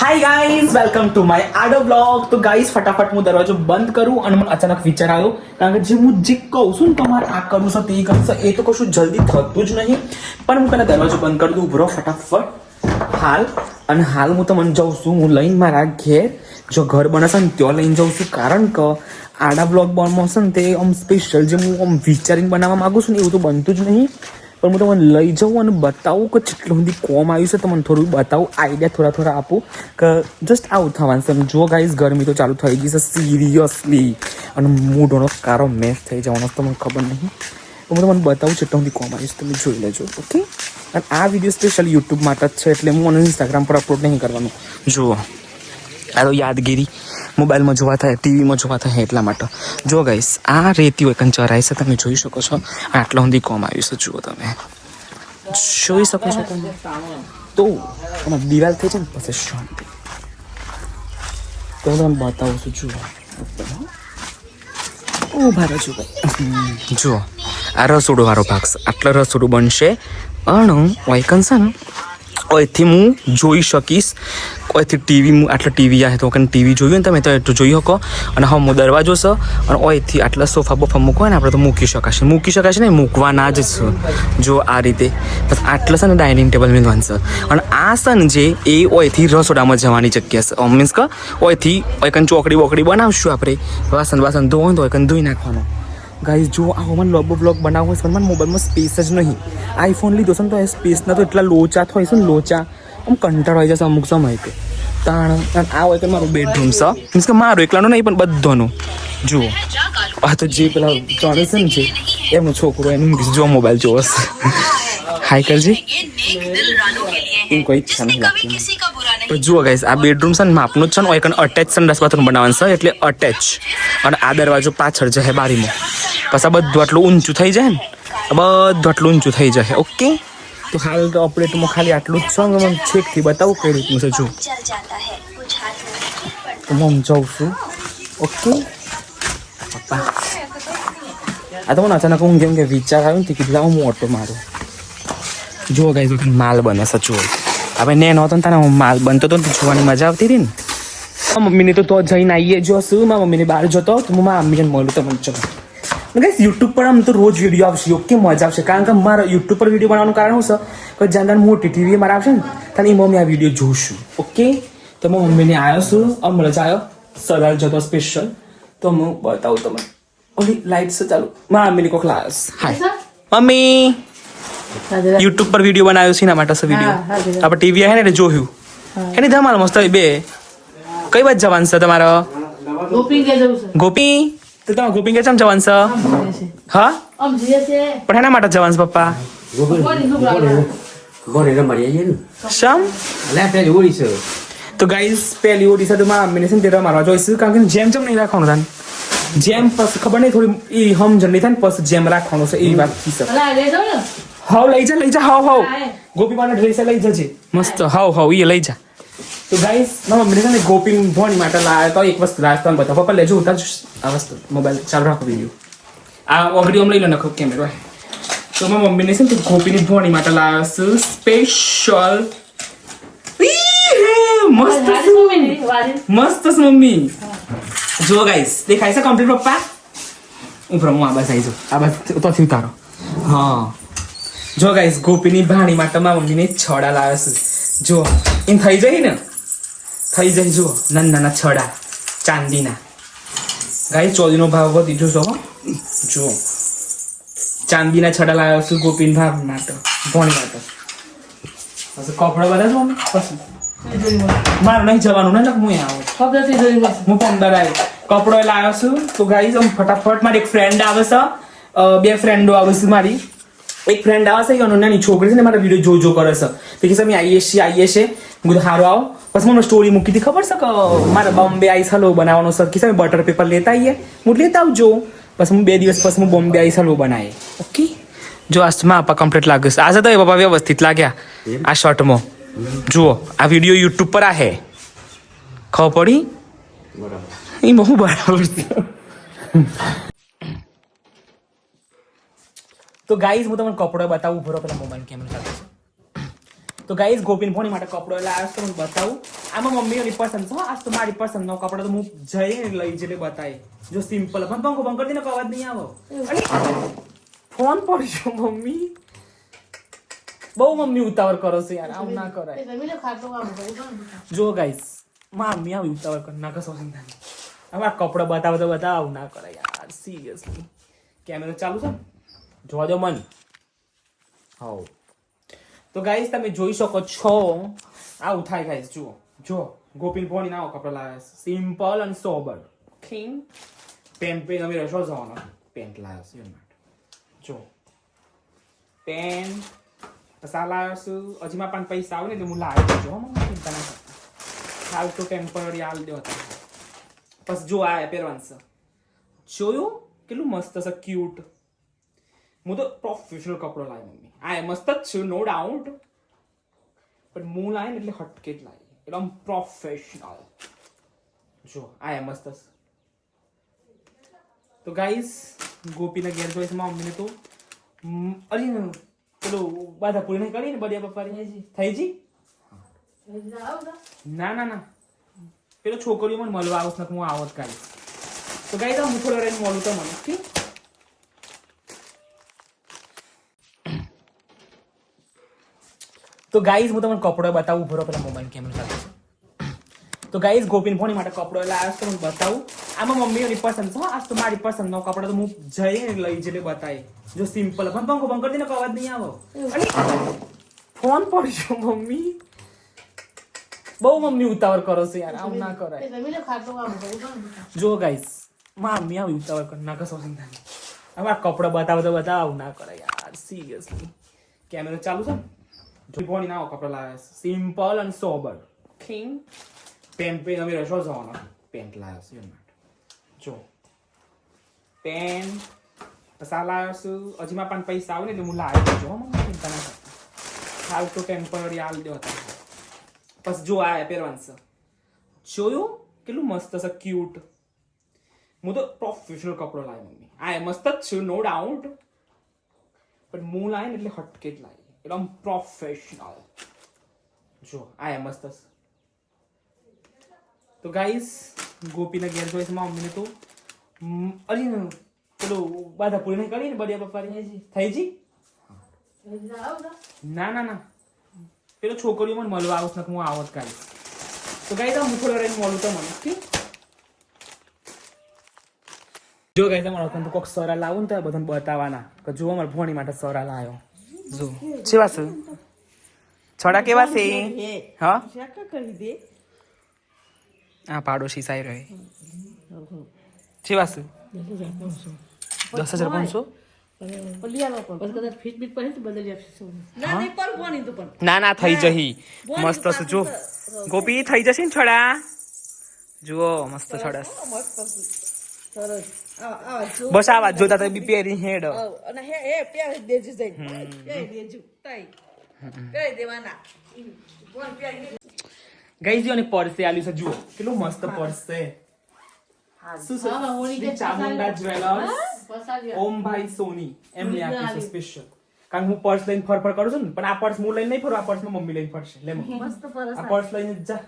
Hi guys welcome to my આડો blog. તો guys ફટાફટ હું દરવાજો બંધ કરું અને મને અચાનક વિચાર આવ્યો, કારણ કે જે હું કહું છું ને તમારે આ કરવું છે તે કરવું છે એ તો કશું જલ્દી થતું જ નહીં. પણ હું પહેલાં દરવાજો બંધ કરી દઉં, ઉભરો ફટાફટ. હાલ હું તમને જાઉં છું, હું લઈને મારા ઘેર જો ઘર બનશે ને ત્યાં લઈને જાઉં છું, કારણ કે આડા બ્લોગ બનશે ને તે આમ સ્પેશિયલ જે હું આમ વિચારીને બનાવવા માગું છું ને એવું તો બનતું જ નહીં. પણ હું તમને લઈ જાઉં અને બતાવું કે જેટલું સુધી કોમ આવ્યું છે તમને થોડું બતાવું, આઈડિયા થોડા આપું કે જસ્ટ આવું થવાનું છે. જો ગાઈઝ ગરમી તો ચાલુ થઈ ગઈ છે સિરિયસલી, અને મૂડોનો કારો મેચ થઈ જવાનો તમને ખબર નહીં. હું તમને બતાવું જેટલું સુધી કોમ આવ્યું છે તમે જોઈ લેજો, ઓકે. અને આ વિડીયો સ્પેશિયલ યુટ્યુબ માટે જ છે, એટલે હું મને ઇન્સ્ટાગ્રામ પર અપલોડ નહીં કરવાનું. જુઓ આ તો યાદગીરી મોબાઈલમાં જોવા થાય, ટીવીમાં જોવા થાય એટલા માટે. જો ગાઈસ આ રેતી હોય ચરાય છે, તમે જોઈ શકો છો. આટલા સુધી કોમ આવ્યું છે, જુઓ તમે જોઈ શકો છો તમે. તો આમાં દિવાલ થઈ છે ને પછી શાંતિ તો હું તમને બતાવું છું. જુઓ ઉભા રહેજો ભાઈ. જુઓ આ રસોડું વાળો ભાગ છે, આટલો રસોડું બનશે. વાયકન છે ને ઓયથી હું જોઈ શકીશ, ઓયથી ટીવી આટલા ટીવી આવે તો ટીવી જોયું ને તમે તો એટલું જોઈ શકો. અને હવે દરવાજો છે અને ઓયથી આટલા સોફા બોફા મૂકવા ને આપણે તો મૂકી શકાશે ને મૂકવાના જ છે. જો આ રીતે બસ આટલા છે ને ડાઇનિંગ ટેબલ મેળવાનું છે. અને આ છે ને જે એ ઓયથી રસોડામાં જવાની જગ્યા છે, મીન્સ કે ઓયથી ઓયકન ચોકડી બોકડી બનાવશું આપણે, વાસણ ધોવાનું તો ઓયકન ધોઈ નાખવાનું. ગાઈઝ જો આ મને લોબો બ્લોગ બનાવવો છે, મને મોબાઈલમાં સ્પેસ જ નહીં. આઈફોન લીધો છે ને તો એ સ્પેસના તો એટલા લોચા હોય છે ને, લોચા આમ કંટાળ હોય જશે અમુક સમય કે તાણ. આ હોય કે મારું બેડરૂમ છે, મીન્સ કે મારું એકલાનું નહીં પણ બધાનું. જુઓ આ તો જે પેલા ચણે છે ને છે એમનો છોકરો એનું જો મોબાઈલ જોવો છે. હાય કરજે, એમ કોઈ ઈચ્છા નહીં લાગતી. પણ જુઓ ગાઈસ આ બેડરૂમ છે ને માપનું જ છે ને, એક અટેચ સંડાસ બાથરૂમ બનાવવાનું છે એટલે અટેચ. અને આ દરવાજો પાછળ જશે બારીમાં. પછી આ બધું આટલું ઊંચું થઈ જાય ને, બધું આટલું ઊંચું થઈ જાય, ઓકે. તો હાલ તો અપડેટમાં ખાલી આટલું જ છે, મને છેકથી બતાવું કઈ રીતનું છે. જો તો હું જાઉં છું, ઓકે. પપ્પા આ તો મને અચાનક હું કેમ કે વિચાર આવ્યો ને કીધું હું ઓટો મારું. જુઓ ગાઈસ માલ બને છે, જુઓ હવે નેનો હતો ને તને માલ બનતો હતો ને જોવાની મજા આવતી હતી ને. મમ્મીને તો જઈને આવીએ જો શું, મારા મમ્મીને બહાર જતો તો હું મારા મમ્મીને મળું તો મને ચલો. ગાઈસ યુટ્યુબ પર આમ તો રોજ વિડીયો આવશે, ઓકે મજા આવશે. કારણ કે મારા યુટ્યુબ પર વિડીયો બનાવવાનું કારણ શું છે કે જ્યાં મોટી ટીવી મારે આવશે ને ત્યારે એ મમ્મી આ વિડીયો જોઈશું, ઓકે. તો હું મમ્મીને આવ્યો છું, હમણાં જ આવ્યો, સલાડ જતો સ્પેશિયલ. તો હું બતાવું તમને. ઓલી લાઈટ છે ચાલુ, મારા મમ્મીને કોક લાવ્યો. હાય મમ્મી, યુટ્યુબ પર વિડીયો બનાવ્યો છે એના માટે છે વિડીયો. આપણે ટીવી આવે ને એટલે જોયું એની ધમાલ મસ્ત બે. કઈ બાજુ જવાનું છે તમારે? ગોપી તો તમે ગોપી કે ચમ જવાનું છે? હા પણ એના માટે જવાનું છે પપ્પા? શમ તો ગાઈઝ પહેલી ઓડી છે તો મારા મમ્મીને છે ને તે રમાડવા જોઈશું, કારણ કે જેમ નહીં રાખવાનું થાય, જેમ પછી ખબર નહીં થોડી એ સમજણ નહીં થાય ને પછી જેમ રાખવાનું છે એવી વાત થઈ શકે. હાવ લઈ જા હાવ ગોપી માટે ડ્રેસ લઈ જજે મસ્ત. હાવ એ લઈ જા. તો ગાઈસ મારા મમ્મીને છે ને ગોપી ભોણી માટે લાવ્યા તો એક વસ્તુ લાવ્યા તમે બતાવો. પપ્પા લેજો ઉતાર આ વસ્તુ, મોબાઈલ ચાલુ રાખો વિડીયો. આ ઓગડી લઈ લો નખો કેમેરો. તો મારા મમ્મીને છે ને ગોપીની ભોણી માટે લાવ્યા છે સ્પેશિયલ. મસ્ત મમ્મી. જો ગાઈસ દેખાય છે કમ્પ્લીટ પપ્પા? ઉપર હું આ બસ આવી જાઉં, આ બસ તોથી ઉતારો. હા જો ગાઈસ ગોપીની ભાણી માટે મારા મમ્મીને છડા લાવ્યા છે. જો એમ થઈ જાય ને, થઈ જાય. જુઓ નાના છડા ચાંદીના. ગાઈસ ચોરીનો ભાવ વધી જશો. જુઓ ચાંદીના છડા લાવ્યા છું ગોપીની ભાવ માટે, ભોણી માટે. પછી કપડા બધા જો પછી મારે નહીં જવાનું ને, હું આવું હું 15 આવ્યો કપડો લાવ્યો છું. તો ગાઈસ આમ ફટાફટ મારી એક ફ્રેન્ડ આવે છે, બે ફ્રેન્ડો આવે છે મારી. એક ફ્રેન્ડ આવે છે એનો નાની છોકરી છે ને મારા વિડીયો જો કરે છે. તે કે અમે આવીએ છીએ બધું સારું આવો. પછી મને સ્ટોરી મૂકી હતી ખબર છે કે મારે બોમ્બે આવીશ હલવો બનાવવાનો છે. કે અમે બટર પેપર લેતા આવીએ, હું લેતા આવજો. પછી હું 2 દિવસ પછી હું બોમ્બે આવીશ હલવો બનાવીએ, ઓકે. જો આમાં આપા કમ્પ્લીટ લાગે છે. આજે તો એ પપ્પા વ્યવસ્થિત લાગ્યા આ શર્ટમાં. જુઓ આ વિડીયો યુટ્યુબ પર આ હે, ખબર પડી? એ બહુ બરાબર છે. તો ગાઈઝ હું તમને કપડો બતાવું, ભરો પેલા મોબાઈલ કેમેરા ચાલુ છે. તો ગાઈઝ ગોપીન ભોણી માટે કપડો એટલે આજ તો હું બતાવું. આમાં મમ્મીઓની પસંદ છે. આજ તો મારી પસંદનો કપડો તો હું જઈને લઈ જઈને બતાવી. જો સિમ્પલ પણ પંખો બંધ કરી દે ને અવાજ નહીં આવો. ફોન પડી ગયો મમ્મી. બહુ મમ્મી ઉતાવળ કરો છો યાર, આવું ના કરાય. જો ગાઈઝ મમ્મી આવી ઉતાવળ કરી નાખો છો સિંધા. હવે આ કપડો બતાવો તો બતાવો, આવું ના કરાય યાર સિરિયસલી. કેમેરો ચાલુ છે જોવા દો મન. હાઉ તો ગાઈઝ તમે જોઈ શકો છો આવું થાય ગાઈઝ. જુઓ જો ગોપીન ભોણી ના કપડા લાવ્યા સિમ્પલ અને સોબર. કિંગ પેન્ટ પે અમે રસો જવાનો પેન્ટ લાવ્યો છે માટે. જો પેન્ટ પસા લાવ્યો છું. હજી માં પણ પૈસા આવે ને એટલે હું લાવી જો મને ચિંતા ના કરતા. હાલ તો ટેમ્પરરી હાલ દો હતા. બસ જો આ પહેરવાનું છે. જોયું કેટલું મસ્ત છે, ક્યુટ. હું તો પ્રોફેશનલ કપડો લાવી મમ્મી. આ મસ્ત જ છે નો ડાઉટ, પણ હું લાવી ને એટલે હટકે જ લાવી, એકદમ પ્રોફેશનલ. જો આ મસ્ત છે. તો ગાઈસ ગોપીના ઘેર જોઈશ મમ્મીને તો અરે પેલું બાધા પૂરી નહીં કરી ને બડિયા પપ્પાની થઈ જી. ના ના ના પેલો છોકરીઓ મને મળવા આવું ને હું આવત કાઢીશ. તો ગાઈસ હું થોડો રહીને મળું તો મને ઠીક. તો ગાઈઝ હું તમને કપડો બતાવું. ભરો પેલા મોબાઈલ કેમેરા ચાલુ છે. તો ગાઈઝ ગોપીન ભોણી માટે કપડો એટલે આજ તો હું બતાવું. આમાં મમ્મીઓની પસંદ છે. આજ તો મારી પસંદનો કપડો તો હું જઈને લઈ જઈને બતાવી. જો સિમ્પલ પણ પંખો બંધ કરી દે ને અવાજ નહીં આવો. ફોન પડી ગયો મમ્મી. બહુ મમ્મી ઉતાવળ કરો છો યાર, આવું ના કરાય. જો ગાઈઝ મમ્મી આવી ઉતાવળ કરી નાખો છો સિંધા. હવે આ કપડો બતાવો તો બતાવો, આવું ના કરાય યાર સિરિયસલી. કેમેરો ચાલુ છે ભોણી ના કપડા લાવ્યા સિમ્પલ અને સોબર. કિંગ પેન્ટ પે અમે રસો જવાનો પેન્ટ લાવ્યો છે માટે. જો પેન્ટ પસા લાવ્યો છું. હજી માં પણ પૈસા આવે ને એટલે હું લાવી જો મને ચિંતા ના કરતા. હાલ તો ટેમ્પરરી હાલ દો હતા. બસ જો આ પહેરવાનું છે. જોયું કેટલું મસ્ત છે, ક્યુટ. હું તો પ્રોફેશનલ કપડો લાવી મમ્મી. આ મસ્ત જ છે નો ડાઉટ, પણ હું લાવી ને એટલે હટકે જ લાવી, એકદમ પ્રોફેશનલ. જો આ મસ્ત છે. તો ગાઈસ ગોપીના ઘેર જોઈશ મમ્મીને તો અરે પેલું બાધા પૂરી નહીં કરી ને બડિયા પપ્પાની થઈ જી. ના ના ના પેલો છોકરીઓ મને મળવા આવું ને હું આવત કાઢીશ. તો ગાઈસ હું થોડો રહીને મળું તો મને ઠીક. જો ગાઈસ અમારા તો કોઈક સરા લાવું ને તો બધાને બતાવવાના કે જો અમારા ભોણી માટે સરા લાવ્યો. જો કેવા છે છોડા, કેવા છે? હા આ પાડોશી સાઈ રહે. કેવા છે? 10,500. ના ના થઈ જહી મસ્ત છે. જો ગોપી થઈ જશે ને છોડા. જુઓ મસ્ત છોડા. બસ આ વાત જોતા તો બી પહેરી હેડ. ગઈ અને પર્સે આલ્યું છે. જુઓ કેટલું મસ્ત પર્સ છે. ચામુંડા જ્વેલર્સ ઓમભાઈ સોની એમને આપ્યું છે સ્પેશિયલ. કારણ હું પર્સ લઈને ફરફર કરું છું ને, પણ આ પર્સ હું લઈને નહીં ફરું. આ પર્સ મમ્મી લઈને ફરશે. લે આ પર્સ લઈને જા.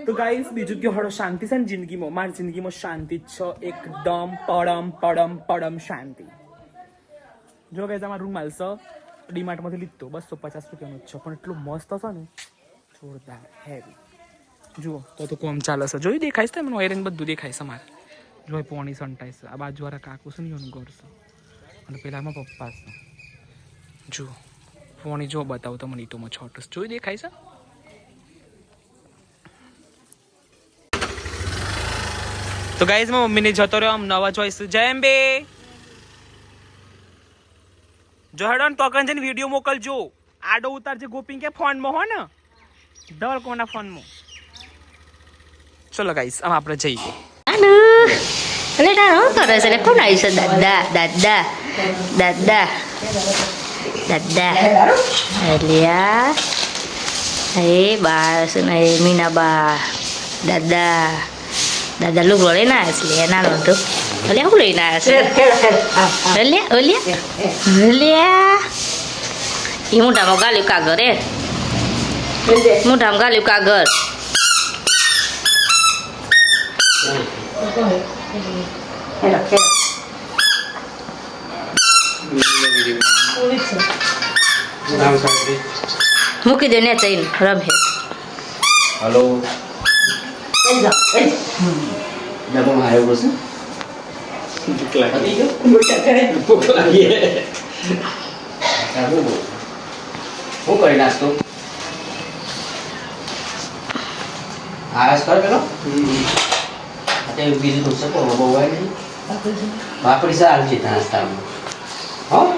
તો ગાઈસ બીજું કે હળો શાંતિ છે ને જિંદગીમાં. મારી જિંદગીમાં શાંતિ જ છે એકદમ પડમ પડમ પડમ શાંતિ. જો ગાઈસ અમારો રૂમાલ છે ડીમાર્ટ માંથી લીધો 250 રૂપિયાનો જ છે, પણ એટલું મસ્ત છે ને જોરદાર હેવી. જુઓ તો કોમ ચાલે છે. જોયું દેખાય છે મને આયરન બધું દેખાય છે મારે. જો પોણી સંટાય છે. આ બાજુવાળા કાકુ છે ને એનું ઘર છે અને પેલામાં પપ્પા છે. જુઓ પોણી જો બતાવું તો મને ઈટોમાં છોટસ જોયું દેખાય છે. તો ગાઈઝ માં મમ્મીને જતો રહ્યો આમ નવા ચોઈસ. જય અંબે. જો હેડો ને ટોકન જઈને વિડીયો મોકલજો. આડો ઉતારજે ગોપી કે ફોનમાં હો ને ધવલ કોના ફોનમાં. ચલો ગાઈસ આમ આપણે જઈએ. હાલો એટલે તારો શું કરે છે? કોણ આવ્યું છે? દાદા દાદા દાદા દાદા અલિયા હે બા શું ને મીના બા દાદા દાદા લુગડો લઈને આવ્યા છે. નાનો તો અલ્યા હું લઈને આવ્યા છે? અલ્યા અલ્યા અલ્યા એ મોઢામાં ગાલ્યું કાગર એ મોઢામાં ગાલ્યું કાગર મૂકી દે ને ચઈને રમે હલો ડબો માર્યો બસ ભૂખ લાગી હું કરી નાખતો આળસ કર પેલો અત્યારે બીજું તો શકો બહુ હોય નહીં વાપરી સારું છે નાસ્તામાં હો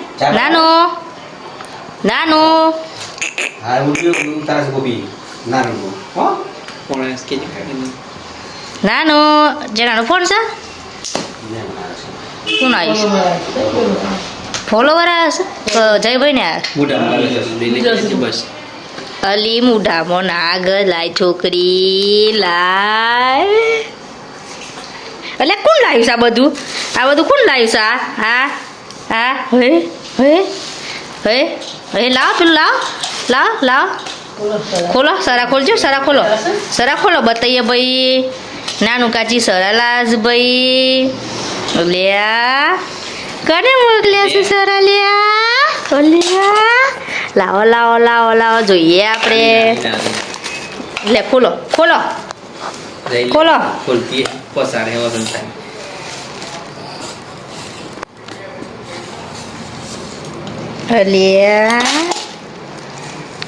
નાનું હા ઉઠ્યું તારા ગોપી નાનું હો નાનું જેનાનો ફોન છે શું આવ્યું છે ફોલોવર આવ્યા છે જયભાઈ ને આવ્યા અલી મુઢામાં નાગ લાય છોકરી લાય એટલે કોણ લાવ્યું છે આ બધું કોણ લાવ્યું છે હા હા હે હે હે હે લાવ પેલું લાવ ખોલો સરા ખોલજો સરા ખોલો બતાઈએ ભાઈ નાનું કાચી સરા લાજ ભાઈ લ્યા કને મોકલ્યા છે સરા લ્યા લાવો જોઈએ આપણે લે ખોલો ખોલતી પસાર હે વસન થાય અલ્યા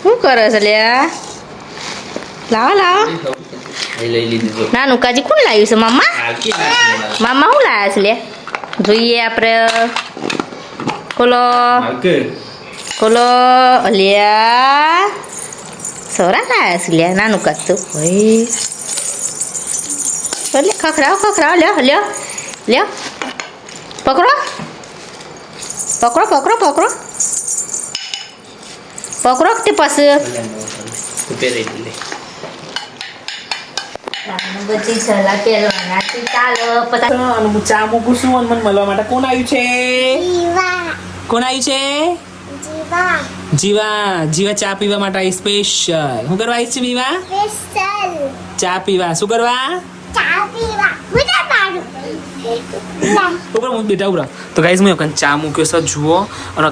શું કરે છે લ્યા લાવો લઈ લીધું નાનું કાજી કોણ લાવ્યું છે મામા શું લાવ્યા છે લે જોઈએ આપણે ખોલો અલ્યા સોરા લાવ્યા છે લ્યા નાનું કાજ તો એટલે ખખરાવ લ્યો પકડો તે પાછું બધી સલાહ પહેરવાના ચાલો ચા મૂકું છું અને મને મળવા માટે કોણ આવ્યું છે જીવા ચા પીવા માટે આવી સ્પેશિયલ શું કરવા આવી છે જીવા ચા પીવા શું કરવા બેટા ઉભરા તો ગાઈઝ મેં ચા મૂક્યો છે જુઓ અને